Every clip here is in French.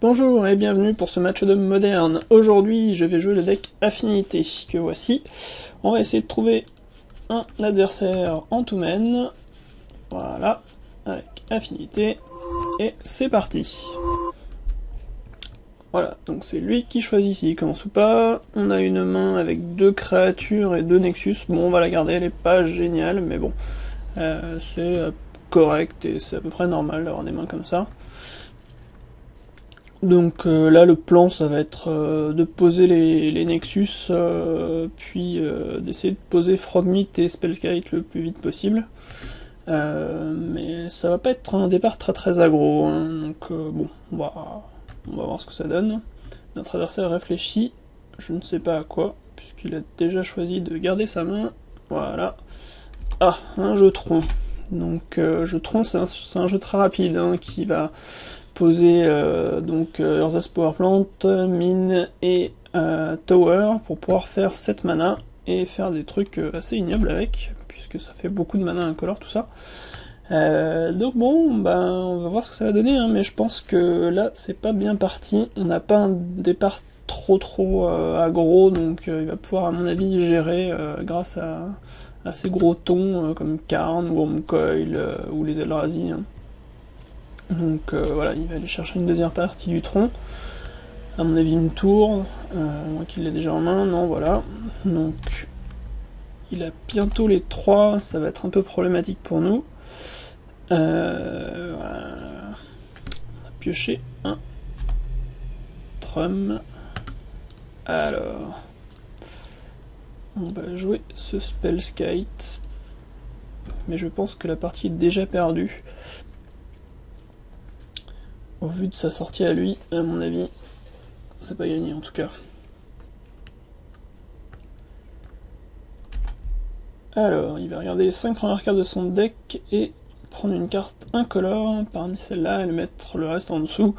Bonjour et bienvenue pour ce match de Moderne. Aujourd'hui, je vais jouer le deck Affinité, que voici. On va essayer de trouver un adversaire en two-man. Voilà, avec Affinité. Et c'est parti. Voilà, donc c'est lui qui choisit s'il commence ou pas. On a une main avec 2 créatures et 2 Nexus. Bon, on va la garder, elle est pas géniale, mais bon. C'est correct et c'est à peu près normal d'avoir des mains comme ça. Donc là le plan ça va être de poser les Nexus, puis d'essayer de poser Frogmeat et Spellskite le plus vite possible. Mais ça va pas être un départ très aggro, hein, donc bon, on va voir ce que ça donne. Notre adversaire réfléchit, je ne sais pas à quoi, puisqu'il a déjà choisi de garder sa main. Voilà. Ah, un Jetron. Donc Jetron c'est un jeu très rapide, hein, qui va poser Urza's Power Plant, Mine et Tower pour pouvoir faire 7 mana et faire des trucs assez ignobles avec, puisque ça fait beaucoup de mana incolore tout ça. Donc bon, ben on va voir ce que ça va donner, hein, mais je pense que là c'est pas bien parti. On n'a pas un départ trop aggro, donc il va pouvoir à mon avis gérer grâce à ces gros tons comme Karn, Wurmcoil ou les Eldrazi. Hein. Donc voilà, il va aller chercher une deuxième partie du tronc. À mon avis une tour, donc il l'a déjà en main, non voilà. Donc il a bientôt les 3, ça va être un peu problématique pour nous. Voilà. On a pioché un Trum. Alors, on va jouer ce Spellskite, mais je pense que la partie est déjà perdue. Au vu de sa sortie à lui, à mon avis, c'est pas gagné en tout cas. Alors, il va regarder les 5 premières cartes de son deck et prendre une carte incolore parmi celles-là et mettre le reste en dessous.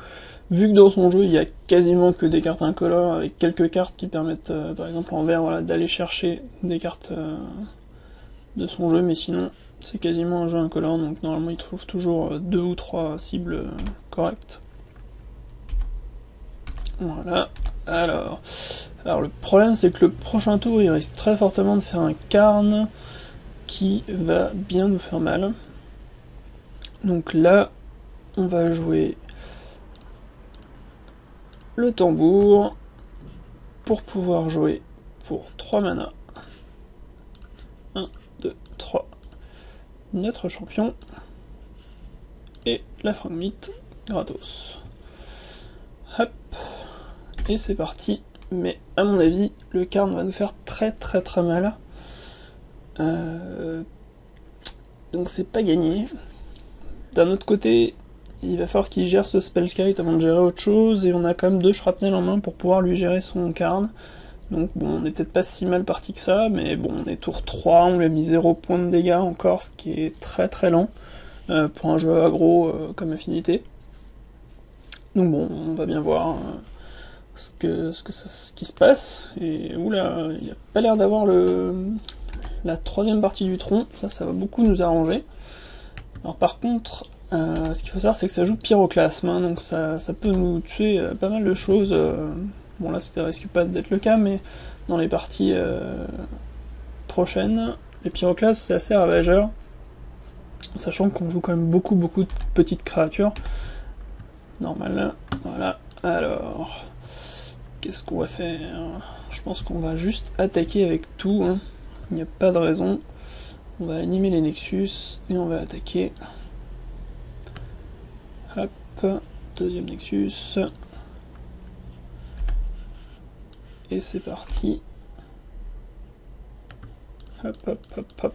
Vu que dans son jeu il y a quasiment que des cartes incolores avec quelques cartes qui permettent par exemple en vert voilà, d'aller chercher des cartes de son jeu, mais sinon c'est quasiment un jeu incolore, donc normalement il trouve toujours 2 ou 3 cibles correctes. Voilà, alors le problème c'est que le prochain tour il risque très fortement de faire un Karn qui va bien nous faire mal. Donc là on va jouer le tambour pour pouvoir jouer pour 3 mana. 1, 2, 3. Notre champion et la Frogmeat gratos. Hop, et c'est parti. Mais à mon avis, le Karn va nous faire très mal. Donc c'est pas gagné. D'un autre côté, il va falloir qu'il gère ce Spellskite avant de gérer autre chose, et on a quand même 2 shrapnel en main pour pouvoir lui gérer son Karn. Donc bon, on n'est peut-être pas si mal parti que ça, mais bon, on est tour 3, on lui a mis 0 points de dégâts encore, ce qui est très lent pour un jeu aggro comme Affinité. Donc bon, on va bien voir ce qui se passe, et oula, il a pas l'air d'avoir la 3ème partie du tronc, ça va beaucoup nous arranger. Alors par contre, ce qu'il faut savoir c'est que ça joue Pyroclasme, hein, donc ça peut nous tuer pas mal de choses. Bon là ça risque pas d'être le cas, mais dans les parties prochaines, les Pyroclasmes c'est assez ravageur, sachant qu'on joue quand même beaucoup de petites créatures. Normal, voilà. Alors, qu'est-ce qu'on va faire? Je pense qu'on va juste attaquer avec tout, hein. Il n'y a pas de raison. On va animer les Nexus et on va attaquer. Hop, deuxième Nexus. Et c'est parti. Hop.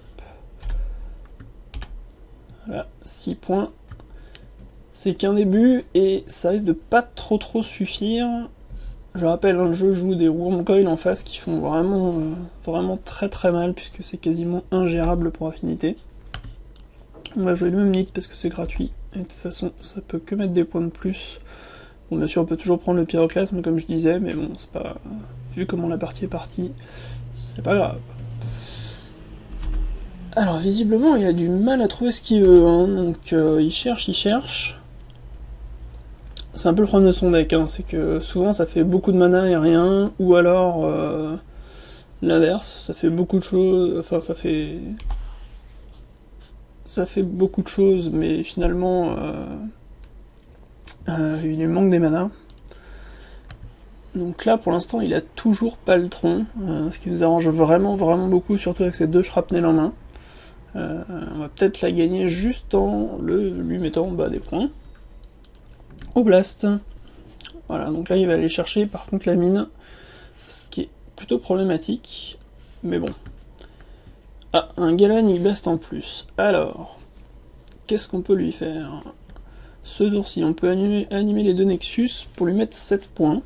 Voilà, 6 points. C'est qu'un début et ça risque de pas trop suffire. Je rappelle, le jeu joue des Wurmcoil en face qui font vraiment très mal, puisque c'est quasiment ingérable pour Affinité. On va jouer le même nid parce que c'est gratuit, et de toute façon ça peut que mettre des points de plus. Bon, bien sûr on peut toujours prendre le Pyroclasme comme je disais, mais bon, c'est pas... vu comment la partie est partie, c'est pas grave. Alors visiblement il a du mal à trouver ce qu'il veut, hein, donc il cherche. C'est un peu le problème de son deck, hein, c'est que souvent ça fait beaucoup de mana et rien, ou alors l'inverse, ça fait beaucoup de choses, enfin ça fait beaucoup de choses, mais finalement il lui manque des manas. Donc là pour l'instant il a toujours pas le tronc, ce qui nous arrange vraiment beaucoup, surtout avec ces deux shrapnel en main. On va peut-être la gagner juste en lui mettant des points. Au blast. Voilà, donc là il va aller chercher par contre la mine, ce qui est plutôt problématique, mais bon. Ah, un galvanic blast en plus. Alors, qu'est-ce qu'on peut lui faire? Ce tour-ci, on peut animer les deux Nexus pour lui mettre 7 points,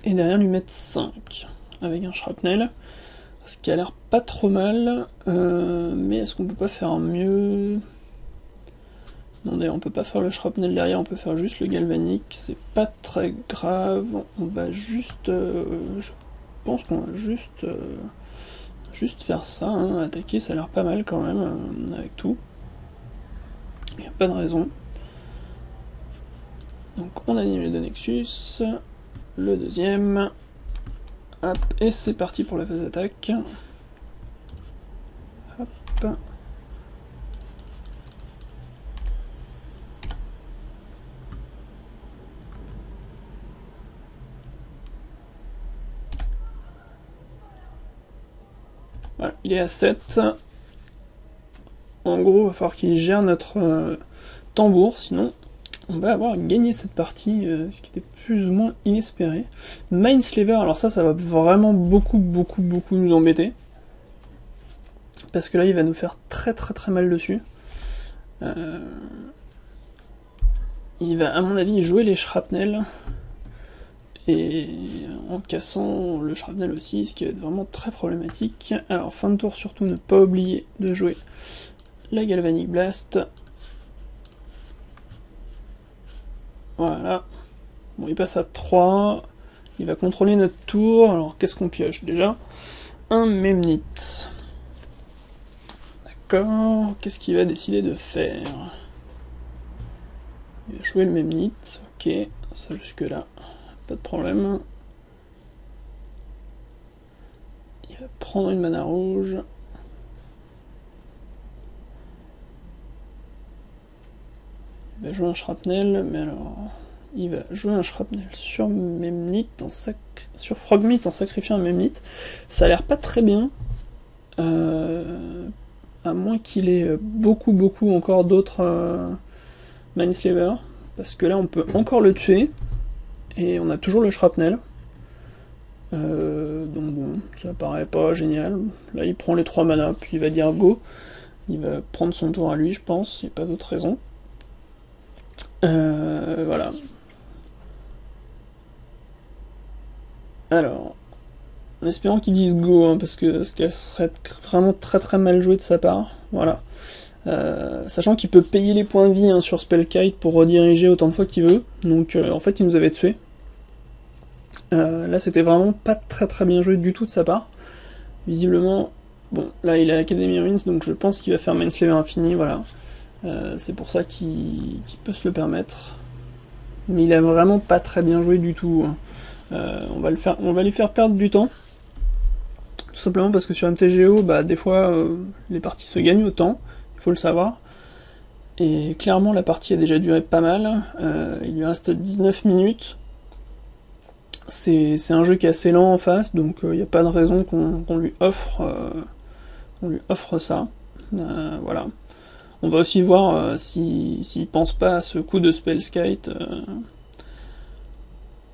et derrière lui mettre 5, avec un shrapnel, ce qui a l'air pas trop mal, mais est-ce qu'on peut pas faire mieux? Non, d'ailleurs, on peut pas faire le shrapnel derrière, on peut faire juste le galvanique, c'est pas très grave, on va juste... je pense qu'on va juste faire ça, hein. Attaquer, ça a l'air pas mal quand même, avec tout. Il n'y a pas de raison. Donc on anime les deux Nexus, le deuxième, hop, et c'est parti pour la phase d'attaque. Hop. Voilà, il est à 7. En gros, il va falloir qu'il gère notre tambour, sinon on va avoir gagné cette partie, ce qui était plus ou moins inespéré. Mindslaver, alors ça va vraiment beaucoup nous embêter. Parce que là, il va nous faire très mal dessus. Il va, à mon avis, jouer les shrapnel. Et en cassant le shrapnel aussi, ce qui va être vraiment très problématique. Alors, fin de tour, surtout, ne pas oublier de jouer la Galvanic Blast. Voilà. Bon, il passe à 3. Il va contrôler notre tour. Alors, qu'est-ce qu'on pioche déjà? Un Memnite. D'accord. Qu'est-ce qu'il va décider de faire? Il va jouer le Memnite. Ok. Ça, jusque-là, pas de problème. Il va prendre une mana rouge. Il va jouer un shrapnel, mais alors... Il va jouer un shrapnel sur Memnite, sur Frogmeat en sacrifiant un Memnite. Ça a l'air pas très bien. À moins qu'il ait beaucoup encore d'autres Mindslaver. Parce que là on peut encore le tuer. Et on a toujours le shrapnel. Donc bon, ça paraît pas génial. Là il prend les 3 manas, puis il va dire go. Il va prendre son tour à lui, je pense, il n'y a pas d'autre raison. Voilà. Alors, en espérant qu'ils disent go, hein, parce que ce serait vraiment très mal joué de sa part. Voilà. Sachant qu'il peut payer les points de vie, hein, sur Spellkite pour rediriger autant de fois qu'il veut. Donc en fait il nous avait tué. Là c'était vraiment pas très bien joué du tout de sa part. Visiblement, bon, là il a l'Academy Ruins, donc je pense qu'il va faire Mindslaver infini, voilà. C'est pour ça qu'il peut se le permettre. Mais il a vraiment pas très bien joué du tout, hein. On va lui faire perdre du temps. Tout simplement parce que sur MTGO, des fois les parties se gagnent au temps, il faut le savoir. Et clairement la partie a déjà duré pas mal. Il lui reste 19 minutes. C'est un jeu qui est assez lent en face, donc il n'y a pas de raison qu'on lui offre ça. Voilà. On va aussi voir s'il pense pas à ce coup de Spellkite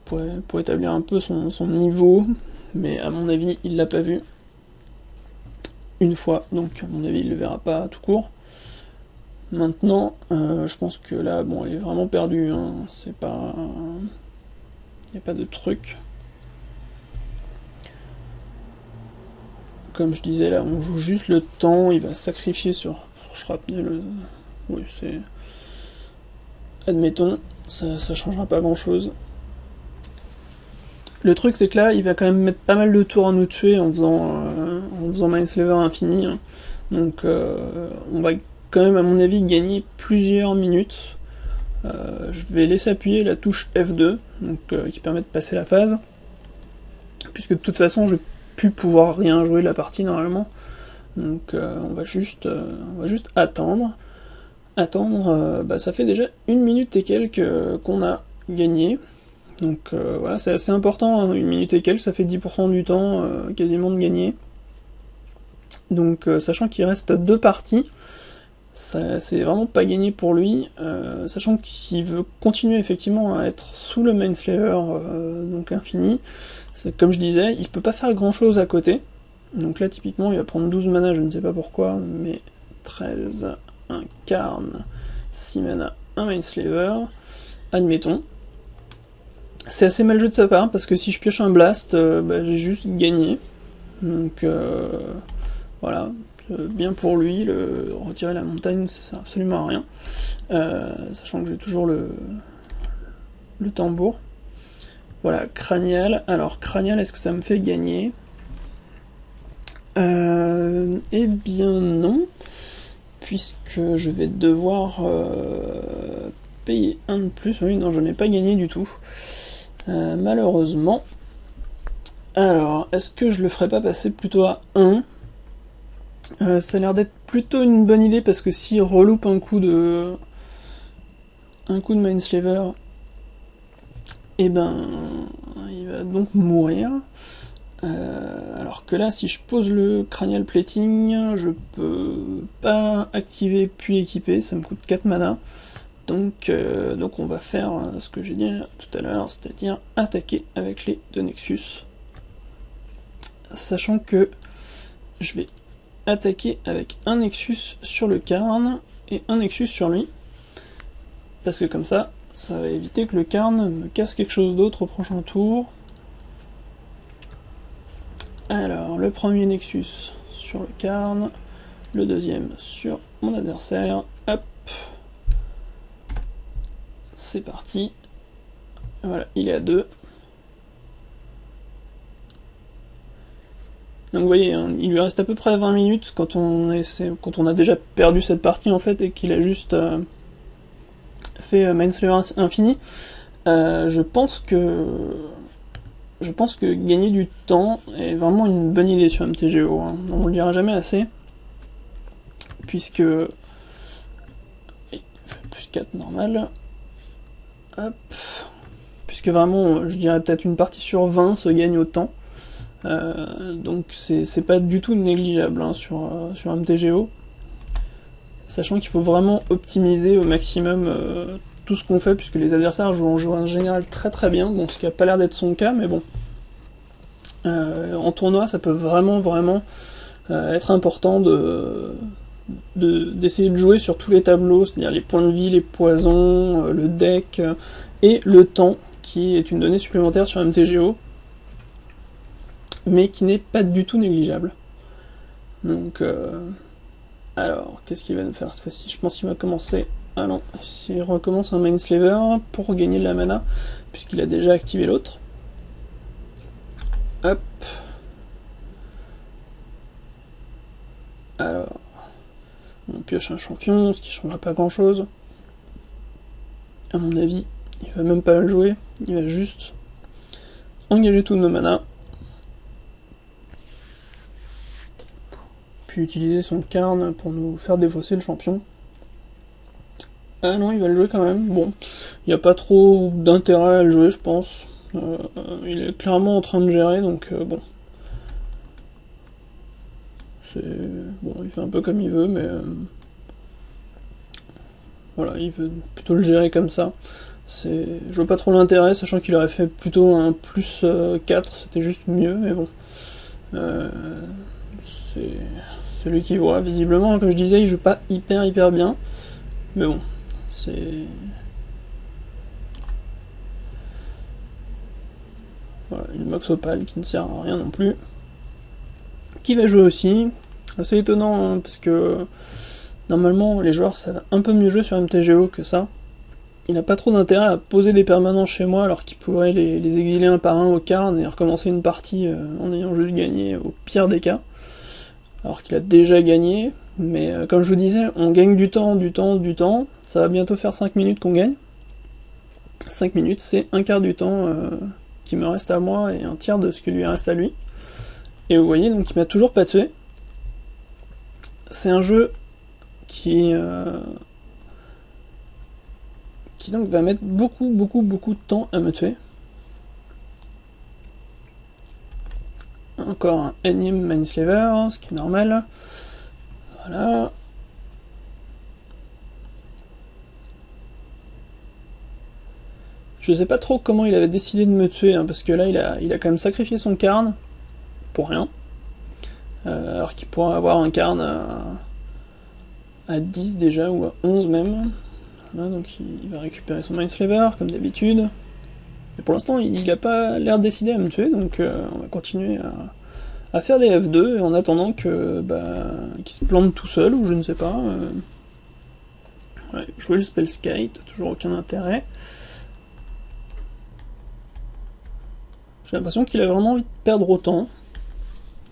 pour établir un peu son niveau, mais à mon avis il l'a pas vu une fois, donc à mon avis il le verra pas tout court. Maintenant, je pense que là, bon, elle est vraiment perdue, hein. C'est pas... Il n'y a pas de truc. Comme je disais, là, on joue juste le temps, il va sacrifier sur Shrapnel. Oui, c'est... Admettons, ça changera pas grand-chose. Le truc, c'est que là, il va quand même mettre pas mal de tours à nous tuer en faisant Mindslaver infini, hein. Donc, on va quand même, à mon avis, gagner plusieurs minutes. je vais laisser appuyer la touche F2, donc, qui permet de passer la phase, puisque de toute façon je vais plus pouvoir rien jouer de la partie normalement. Donc on va juste attendre. Ça fait déjà 1 minute et quelques qu'on a gagné. Donc voilà, c'est assez important, hein, 1 minute et quelques, ça fait 10% du temps quasiment de gagner. Donc sachant qu'il reste 2 parties, c'est vraiment pas gagné pour lui, sachant qu'il veut continuer effectivement à être sous le Mindslaver, donc infini. Comme je disais, il peut pas faire grand chose à côté. Donc là typiquement il va prendre 12 mana, je ne sais pas pourquoi, mais 13, un Karn, 6 mana, un Mindslaver, admettons. C'est assez mal joué de sa part, parce que si je pioche un Blast, j'ai juste gagné. Donc voilà, bien pour lui, retirer la montagne ça sert absolument à rien. Sachant que j'ai toujours le tambour. Voilà, cranial. Alors cranial, est-ce que ça me fait gagner? Eh bien non, puisque je vais devoir payer un de plus. Oui, non, je n'ai pas gagné du tout, malheureusement. Alors, est-ce que je le ferais pas passer plutôt à 1? Ça a l'air d'être plutôt une bonne idée, parce que s'il reloupe un coup de Mindslaver, eh ben, il va donc mourir. Alors que là, si je pose le cranial plating, je peux pas activer puis équiper, ça me coûte 4 mana. Donc on va faire ce que j'ai dit tout à l'heure, c'est-à-dire attaquer avec les 2 Nexus. Sachant que je vais attaquer avec un Nexus sur le Karn et un Nexus sur lui. Parce que comme ça va éviter que le Karn me casse quelque chose d'autre au prochain tour. Alors, le premier Nexus sur le Karn, le deuxième sur mon adversaire, hop, c'est parti, voilà, il est à 2. Donc vous voyez, hein, il lui reste à peu près 20 minutes quand on a déjà perdu cette partie en fait, et qu'il a juste fait Mindslaver infini. Je pense que gagner du temps est vraiment une bonne idée sur MTGO, hein. On le dira jamais assez, puisque il fait plus 4 normal, hop, puisque vraiment je dirais peut-être une partie sur 20 se gagne au temps, donc c'est pas du tout négligeable, hein, sur MTGO, sachant qu'il faut vraiment optimiser au maximum tout ce qu'on fait, puisque les adversaires jouent en général très très bien, bon, ce qui a pas l'air d'être son cas, mais bon. En tournoi, ça peut vraiment être important d'essayer de jouer sur tous les tableaux, c'est-à-dire les points de vie, les poisons, le deck, et le temps, qui est une donnée supplémentaire sur MTGO, mais qui n'est pas du tout négligeable. Donc, alors, qu'est-ce qu'il va nous faire cette fois-ci? Je pense qu'il va commencer... Ah non, il recommence un Mindslaver pour gagner de la mana, puisqu'il a déjà activé l'autre. Hop. Alors, on pioche un champion, ce qui ne changera pas grand-chose. À mon avis, il va même pas le jouer, il va juste engager tous nos mana. Puis utiliser son Karn pour nous faire défausser le champion. Ah non, il va le jouer quand même. Bon, il n'y a pas trop d'intérêt à le jouer, je pense. Il est clairement en train de gérer, donc bon. Bon, il fait un peu comme il veut, mais voilà, il veut plutôt le gérer comme ça. Je vois pas trop l'intérêt, sachant qu'il aurait fait plutôt un plus 4, c'était juste mieux, mais bon. C'est lui qui voit, visiblement, comme je disais, il joue pas hyper bien, mais bon, c'est... Voilà, une Mox Opale qui ne sert à rien non plus, qui va jouer aussi. Assez étonnant, hein, parce que normalement les joueurs savent un peu mieux jouer sur MTGO que ça. Il n'a pas trop d'intérêt à poser des permanents chez moi, alors qu'il pourrait les exiler un par un au Karn et recommencer une partie en ayant juste gagné au pire des cas. Alors qu'il a déjà gagné, mais comme je vous disais, on gagne du temps, ça va bientôt faire 5 minutes qu'on gagne. 5 minutes, c'est un quart du temps qui me reste à moi et un tiers de ce qui lui reste à lui. Et vous voyez, donc il m'a toujours pas tué. C'est un jeu qui donc va mettre beaucoup de temps à me tuer. Encore un énième Mindslaver, ce qui est normal. Voilà. Je sais pas trop comment il avait décidé de me tuer, hein, parce que là il a quand même sacrifié son Karn pour rien. Alors qu'il pourrait avoir un Karn à 10 déjà, ou à 11 même. Voilà, donc il va récupérer son Mindslaver comme d'habitude. Mais pour l'instant il a pas l'air décidé à me tuer, donc on va continuer à faire des F2 en attendant que qu'il se plante tout seul, ou je ne sais pas. Ouais, jouer le Spellskite, toujours aucun intérêt. J'ai l'impression qu'il a vraiment envie de perdre autant.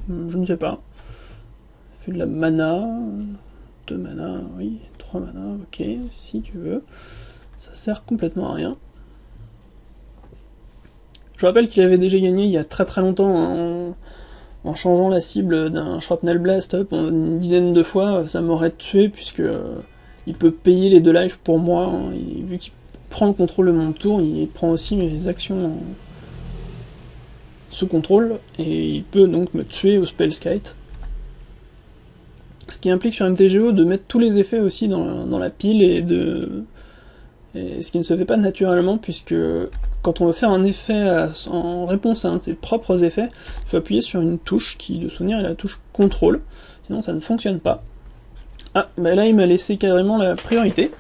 Je ne sais pas. Il fait de la mana. 2 mana, oui. 3 mana, ok, si tu veux. Ça sert complètement à rien. Je rappelle qu'il avait déjà gagné il y a très longtemps en changeant la cible d'un Shrapnel Blast une dizaine de fois. Ça m'aurait tué puisque il peut payer les 2 lives pour moi. Hein, vu qu'il prend le contrôle de mon tour, il prend aussi mes actions sous contrôle, et il peut donc me tuer au Spellskite. Ce qui implique sur MTGO de mettre tous les effets aussi dans la pile, et ce qui ne se fait pas naturellement, puisque quand on veut faire un effet en réponse à un de ses propres effets, il faut appuyer sur une touche qui, de souvenir, est la touche contrôle, sinon ça ne fonctionne pas. Ah, bah là il m'a laissé carrément la priorité.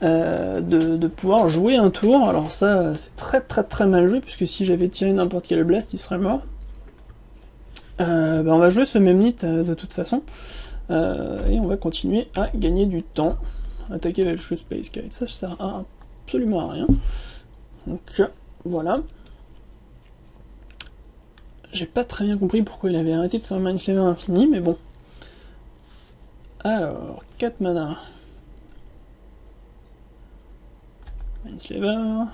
De pouvoir jouer un tour. Alors ça c'est très mal joué, puisque si j'avais tiré n'importe quel blast il serait mort. On va jouer ce même nid de toute façon, et on va continuer à gagner du temps. Attaquer avec le Spellskite, ça sert absolument à rien. Donc voilà. J'ai pas très bien compris pourquoi il avait arrêté de faire Mindslaver infini, mais bon. Alors, 4 mana. Mindslaver.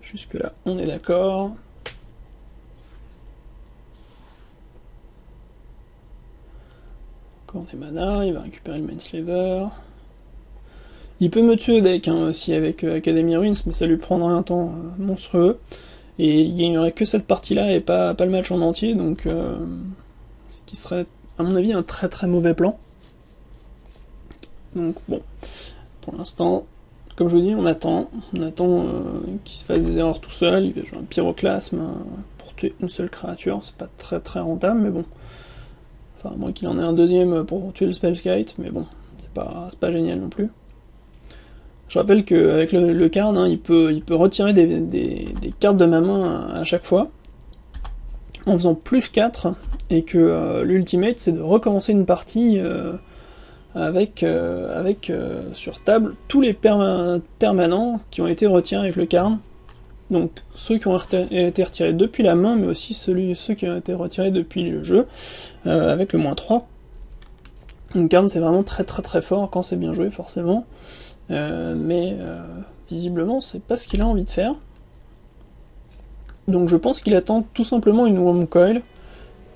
Jusque là, on est d'accord. Encore des mana, il va récupérer le Mindslaver. Il peut me tuer au deck aussi avec Academy Ruins, mais ça lui prendrait un temps monstrueux. Et il gagnerait que cette partie-là et pas le match en entier, donc ce qui serait, à mon avis, un très mauvais plan. Donc bon, pour l'instant, comme je vous dis, on attend qu'il se fasse des erreurs tout seul. Il va jouer un pyroclasme pour tuer une seule créature, c'est pas très rentable, mais bon. Enfin, à moins qu'il en ait un deuxième pour tuer le Spellskite, mais bon, c'est pas génial non plus. Je rappelle qu'avec le Karn, il peut retirer des cartes de ma main à chaque fois, en faisant plus 4, et que l'ultimate c'est de recommencer une partie avec sur table tous les permanents qui ont été retirés avec le Karn. Donc ceux qui ont été retirés depuis la main, mais aussi ceux qui ont été retirés depuis le jeu, avec le -3. Donc Karn c'est vraiment très fort quand c'est bien joué forcément, mais visiblement c'est pas ce qu'il a envie de faire. Donc je pense qu'il attend tout simplement une Wurmcoil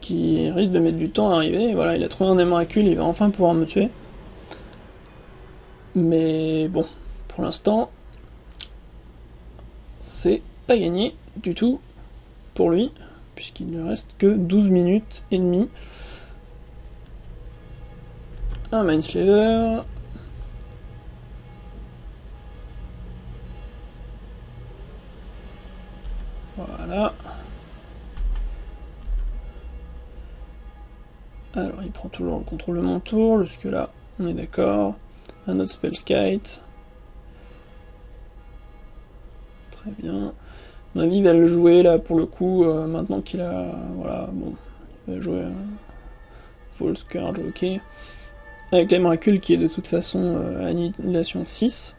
qui risque de mettre du temps à arriver, et voilà, il a trouvé un Emrakul, il va enfin pouvoir me tuer. Mais bon, pour l'instant, c'est pas gagné du tout pour lui, puisqu'il ne reste que 12 minutes et demie. Un Mindslaver. Voilà. Alors il prend toujours le contrôle de mon tour, jusque là on est d'accord. Un autre Spellskite. Très bien. À mon avis il va le jouer là pour le coup, maintenant qu'il a... Voilà, bon. Il va jouer False Scourge, ok. Avec l'Emrakul qui est de toute façon annihilation 6.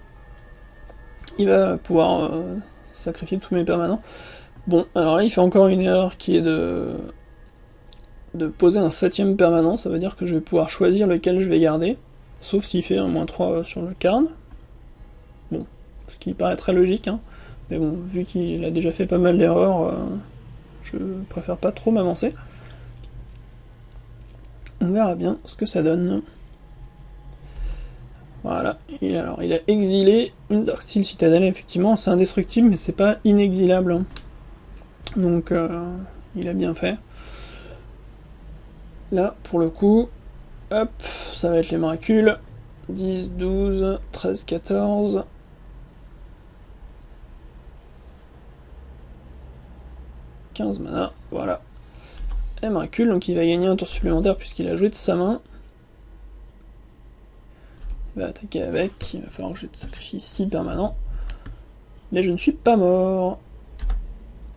Il va pouvoir sacrifier tous mes permanents. Bon, alors là il fait encore une erreur qui est de poser un 7ème permanent, ça veut dire que je vais pouvoir choisir lequel je vais garder, sauf s'il fait un -3 sur le Karn. Bon, ce qui paraît très logique, hein. Mais bon, vu qu'il a déjà fait pas mal d'erreurs, je préfère pas trop m'avancer. On verra bien ce que ça donne. Voilà, alors il a exilé une Darksteel Citadel, effectivement, c'est indestructible, mais c'est pas inexilable. Hein. Donc, il a bien fait. Là, pour le coup, hop, ça va être les miracules. 10, 12, 13, 14. « 15 mana, voilà. Et miracule, donc il va gagner un tour supplémentaire puisqu'il a joué de sa main. Il va attaquer avec, il va falloir que je sacrifie 6 permanents. Mais je ne suis pas mort.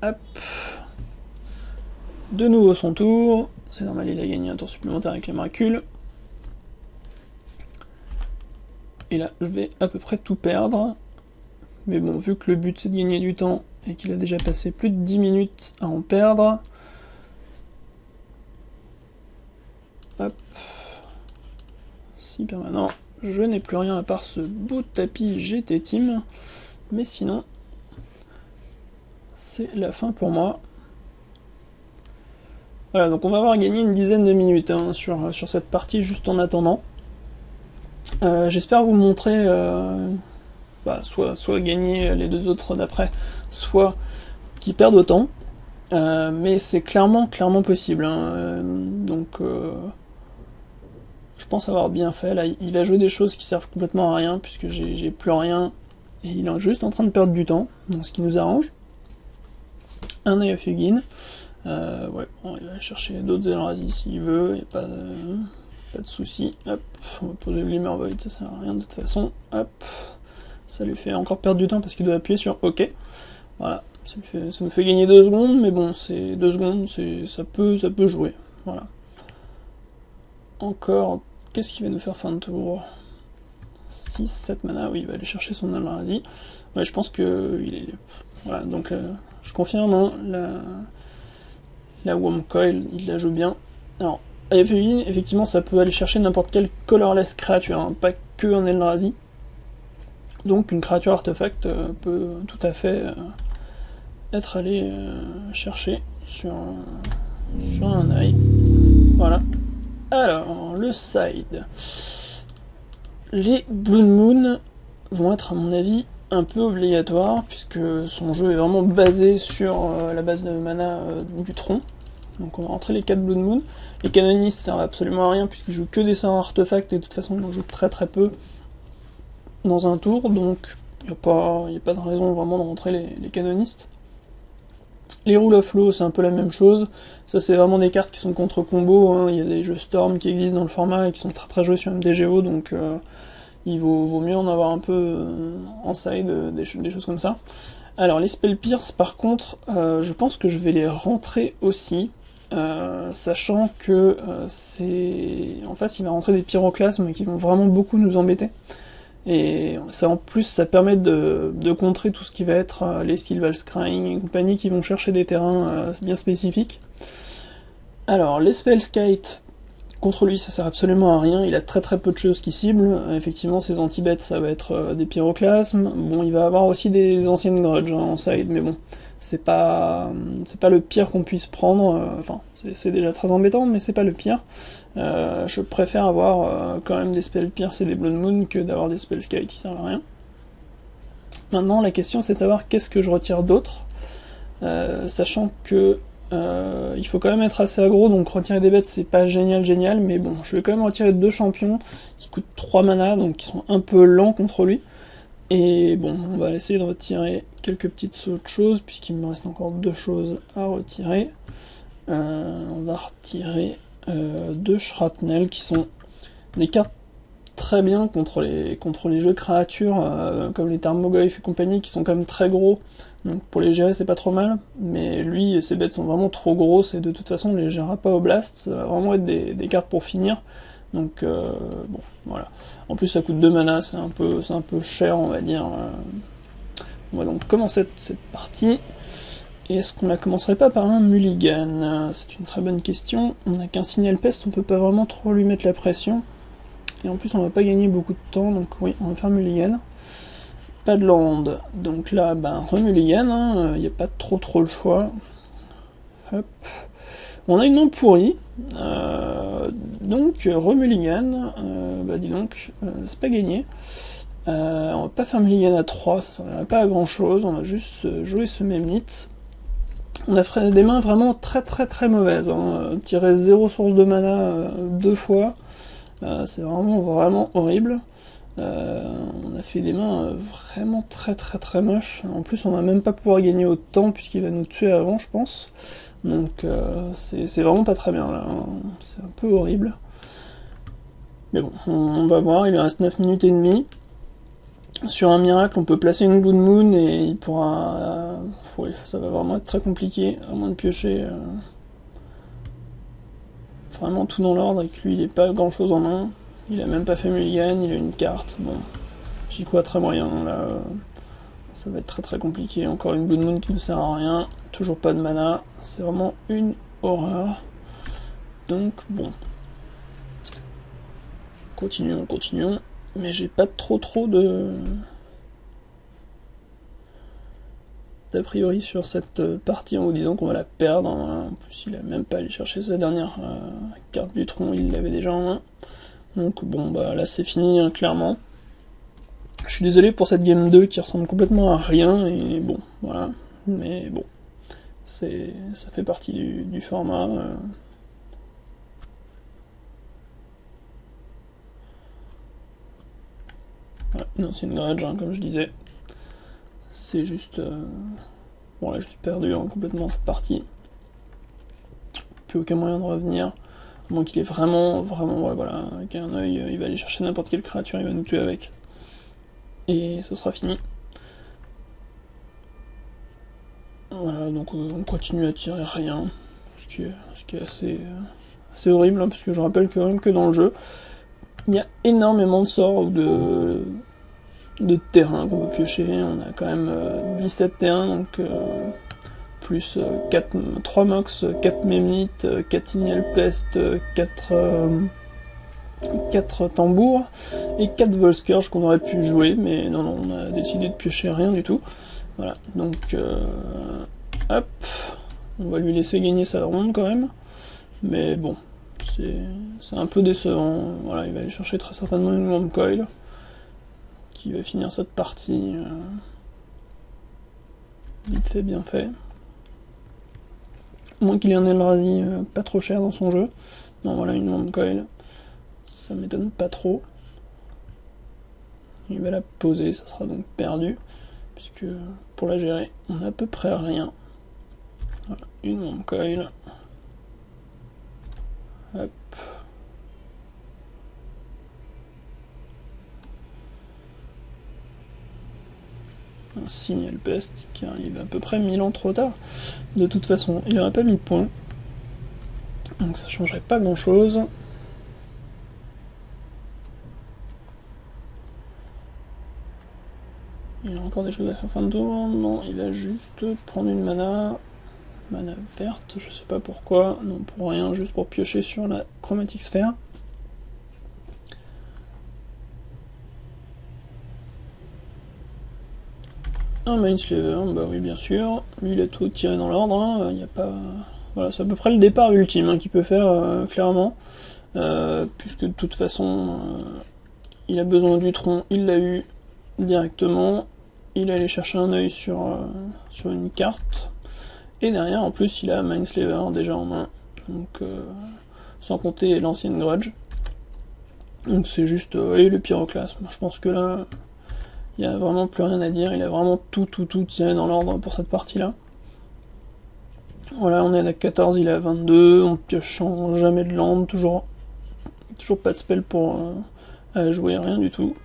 Hop. De nouveau son tour. C'est normal, il a gagné un tour supplémentaire avec les miracules. Et là, je vais à peu près tout perdre. Mais bon, vu que le but c'est de gagner du temps et qu'il a déjà passé plus de 10 minutes à en perdre. Hop. 6 permanents. Je n'ai plus rien à part ce beau tapis GT Team. Mais sinon, c'est la fin pour moi. Voilà, donc on va avoir gagné une dizaine de minutes hein, sur cette partie juste en attendant. J'espère vous montrer soit gagner les deux autres d'après, soit qui perdent autant. Mais c'est clairement possible. Hein. Donc je pense avoir bien fait. Là, il va jouer des choses qui servent complètement à rien, puisque j'ai plus rien. Et il est juste en train de perdre du temps, donc ce qui nous arrange. Un Eye of Ugin. Ouais, bon, il va chercher d'autres Eldrazi s'il veut, il n'y a pas de soucis. Hop, on va poser le Glimmer Void, ça sert à rien de toute façon. Hop, ça lui fait encore perdre du temps parce qu'il doit appuyer sur OK. Voilà, ça nous fait gagner 2 secondes, mais bon, c'est 2 secondes, ça peut jouer. Voilà. Encore, qu'est-ce qu'il va nous faire fin de tour? 6, 7 mana, oui, il va aller chercher son Eldrazi. Ouais, je pense que il est. Voilà, donc je confirme, hein, la Wurmcoil, il la joue bien. Alors, AFUI, effectivement, ça peut aller chercher n'importe quelle colorless créature, hein, pas que un Eldrazi. Donc une créature artefact peut tout à fait être allée chercher sur un eye. Voilà. Alors, le side. Les Blood Moon vont être, à mon avis, un peu obligatoires, puisque son jeu est vraiment basé sur la base de mana du tronc. Donc on va rentrer les 4 Blood Moon. Les canonistes servent absolument à rien, puisqu'ils jouent que des sorts artefacts, et de toute façon on joue très peu dans un tour, donc il n'y a pas de raison vraiment de rentrer les canonistes. Les Rule of Law, c'est un peu la même chose. Ça, c'est vraiment des cartes qui sont contre combo. Hein. Il y a des jeux Storm qui existent dans le format et qui sont très joués sur MDGO, donc il vaut mieux en avoir un peu en side, des choses comme ça. Alors, les Spell Pierce, par contre, je pense que je vais les rentrer aussi, sachant que en fait, il va rentrer des pyroclasmes qui vont vraiment beaucoup nous embêter. Et ça, en plus, ça permet de contrer tout ce qui va être les Sylval Scrying et compagnie qui vont chercher des terrains bien spécifiques. Alors, les Spellskite, contre lui, ça sert absolument à rien, il a très peu de choses qui ciblent. Effectivement, ses anti-bêtes, ça va être des pyroclasmes. Bon, il va avoir aussi des anciennes grudges hein, en side, mais bon, c'est pas le pire qu'on puisse prendre. Enfin, c'est déjà très embêtant, mais c'est pas le pire. Je préfère avoir quand même des Spell Pierce et des Blood Moon que d'avoir des Spellskite qui servent à rien. Maintenant, la question c'est de savoir qu'est-ce que je retire d'autre, sachant que il faut quand même être assez aggro, donc retirer des bêtes c'est pas génial, mais bon, je vais quand même retirer 2 champions qui coûtent 3 mana, donc qui sont un peu lents contre lui. Et bon, on va essayer de retirer quelques petites autres choses, puisqu'il me reste encore 2 choses à retirer. On va retirer 2 Shrapnel, qui sont des cartes très bien contre les jeux créatures, comme les Tarmogoyf et compagnie, qui sont quand même très gros. Donc pour les gérer c'est pas trop mal, mais lui ses bêtes sont vraiment trop grosses et de toute façon on les gérera pas au blast, ça va vraiment être des cartes pour finir. Donc bon voilà. En plus ça coûte 2 mana, c'est un peu cher on va dire. On va donc commencer cette partie. Et est-ce qu'on la commencerait pas par un mulligan? C'est une très bonne question. On n'a qu'un signal peste, on peut pas vraiment trop lui mettre la pression. Et en plus on va pas gagner beaucoup de temps, donc oui, on va faire mulligan. pas de land, donc là, ben, remulligan, hein, il n'y a pas trop le choix. Hop. On a une main pourrie, donc remulligan, bah dis donc, c'est pas gagné. On va pas faire mulligan à 3, ça ne servira pas à grand chose, on va juste jouer ce Memnit. On a fait des mains vraiment très mauvaises, hein. Tirer 0 source de mana 2 fois, c'est vraiment horrible. On a fait des mains vraiment très moches. En plus, on va même pas pouvoir gagner autant puisqu'il va nous tuer avant, je pense. Donc c'est vraiment pas très bien là, hein. C'est un peu horrible. Mais bon, on va voir, il lui reste 9 minutes et demie. Sur un miracle, on peut placer une Blood Moon et il pourra... ouais, ça va vraiment être très compliqué, à moins de piocher vraiment tout dans l'ordre et que lui il n'ait pas grand chose en main. Il a même pas fait mulligan, il a une carte. Bon, j'y crois très moyen là. Ça va être très compliqué. Encore une Blood Moon qui ne sert à rien. Toujours pas de mana. C'est vraiment une horreur. Donc bon. Continuons. Mais j'ai pas trop de... d'a priori sur cette partie en vous disant qu'on va la perdre. En plus, il a même pas allé chercher sa dernière carte du tronc. Il l'avait déjà en main. Donc bon, bah là c'est fini, hein, clairement. Je suis désolé pour cette game 2 qui ressemble complètement à rien, et bon, voilà. Mais bon, ça fait partie du format. Voilà. Non, c'est une grudge, hein, comme je disais. C'est juste... bon, là, juste perdu hein, complètement cette partie. Plus aucun moyen de revenir. À moins qu'il est vraiment, ouais, voilà, avec un œil, il va aller chercher n'importe quelle créature, il va nous tuer avec. Et ce sera fini. Voilà, donc on continue à tirer rien, ce qui est assez horrible, hein, parce que je rappelle quand même que dans le jeu, il y a énormément de sorts ou de terrains qu'on peut piocher. On a quand même 17 terrains, donc plus 3 mox, 4 Memnit, 4 Ignal Pest, 4 tambours et 4 Volscourge qu'on aurait pu jouer, mais non, on a décidé de piocher rien du tout. Voilà, donc hop, on va lui laisser gagner sa ronde quand même, mais bon, c'est un peu décevant. Voilà, il va aller chercher très certainement une Wurm Coil qui va finir cette partie vite fait, bien fait. À moins qu'il ait un Eldrazi pas trop cher dans son jeu. Non, voilà, une Wurm Coil, ça m'étonne pas trop. Il va la poser, ça sera donc perdu, puisque pour la gérer, on a à peu près rien. Voilà, une Wurm Coil. Hop. Un Signal Pest qui arrive à peu près 1000 ans trop tard. De toute façon, il n'aurait pas mis de points. Donc ça changerait pas grand chose. Il a encore des choses à faire fin de tour. Non, il va juste prendre une mana verte, je sais pas pourquoi, non pour rien, juste pour piocher sur la Chromatic Sphere. Un Mindslaver, bah oui bien sûr, lui il a tout tiré dans l'ordre, hein. Il n'y a pas... Voilà, c'est à peu près le départ ultime hein, qu'il peut faire clairement, puisque de toute façon il a besoin du tronc, il l'a eu directement, il est allé chercher un œil sur une carte, et derrière en plus il a Mindslaver déjà en main, donc sans compter l'ancienne grudge, donc c'est juste et le pyroclasme. Je pense que là il n'y a vraiment plus rien à dire, il a vraiment tout tiré dans l'ordre pour cette partie là. Voilà, on est à la 14, il est à 22, on pioche jamais de land, toujours pas de spell pour jouer, rien du tout.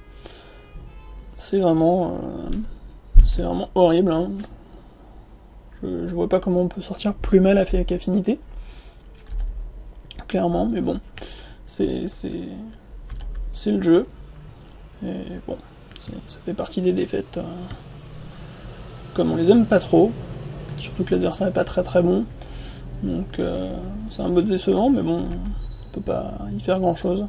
C'est vraiment horrible, hein. Je vois pas comment on peut sortir plus mal avec affinité, clairement, mais bon, c'est le jeu, et bon, ça fait partie des défaites, comme on les aime pas trop, surtout que l'adversaire est pas très bon, donc c'est un peu décevant, mais bon, on peut pas y faire grand chose.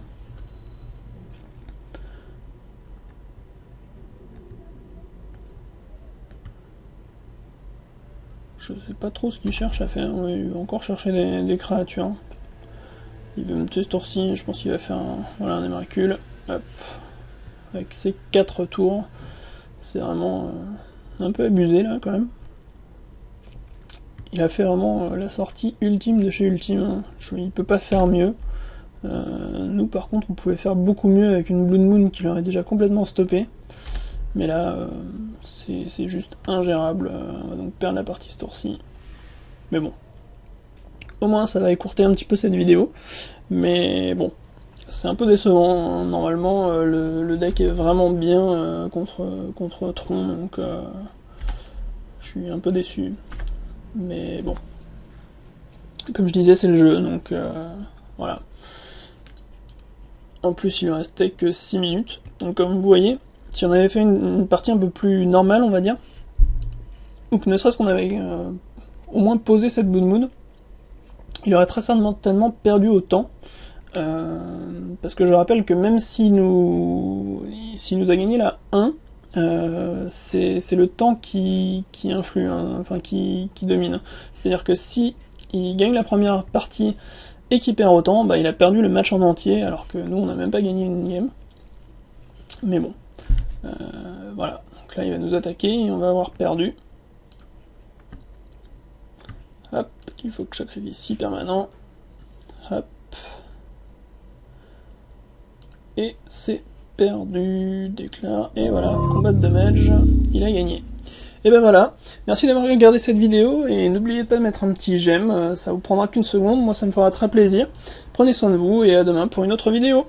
je sais pas trop ce qu'il cherche à faire. Oui, il va encore chercher des créatures. Il veut me tuer ce tour-ci, je pense qu'il va faire un émercule. Hop. Avec ses 4 tours. C'est vraiment un peu abusé là quand même. Il a fait vraiment la sortie ultime de chez Ultime. Il peut pas faire mieux. Nous par contre on pouvait faire beaucoup mieux avec une Blood Moon qui l'aurait déjà complètement stoppé. Mais là c'est juste ingérable. On va donc perdre la partie ce tour-ci. Mais bon. Au moins ça va écourter un petit peu cette vidéo. Mais bon. C'est un peu décevant. Normalement le deck est vraiment bien contre Tron. Donc je suis un peu déçu. Mais bon. Comme je disais c'est le jeu. Donc voilà. En plus, il ne restait que 6 minutes. Donc comme vous voyez, si on avait fait une partie un peu plus normale, on va dire, ou que ne serait-ce qu'on avait au moins posé cette Blood Moon, il aurait très certainement perdu autant. Parce que je rappelle que même s'il nous a gagné la 1, c'est le temps qui influe, hein, enfin qui domine. C'est-à-dire que si il gagne la première partie et qui perd autant, bah, il a perdu le match en entier, alors que nous on n'a même pas gagné une game. Mais bon, voilà. Donc là il va nous attaquer et on va avoir perdu. Hop, il faut que je sacrifie 6 permanents. Hop. Et c'est perdu, déclare, et voilà, combat de damage, il a gagné. Et ben voilà, merci d'avoir regardé cette vidéo, et n'oubliez pas de mettre un petit j'aime, ça vous prendra qu'une seconde, moi ça me fera très plaisir. Prenez soin de vous, et à demain pour une autre vidéo.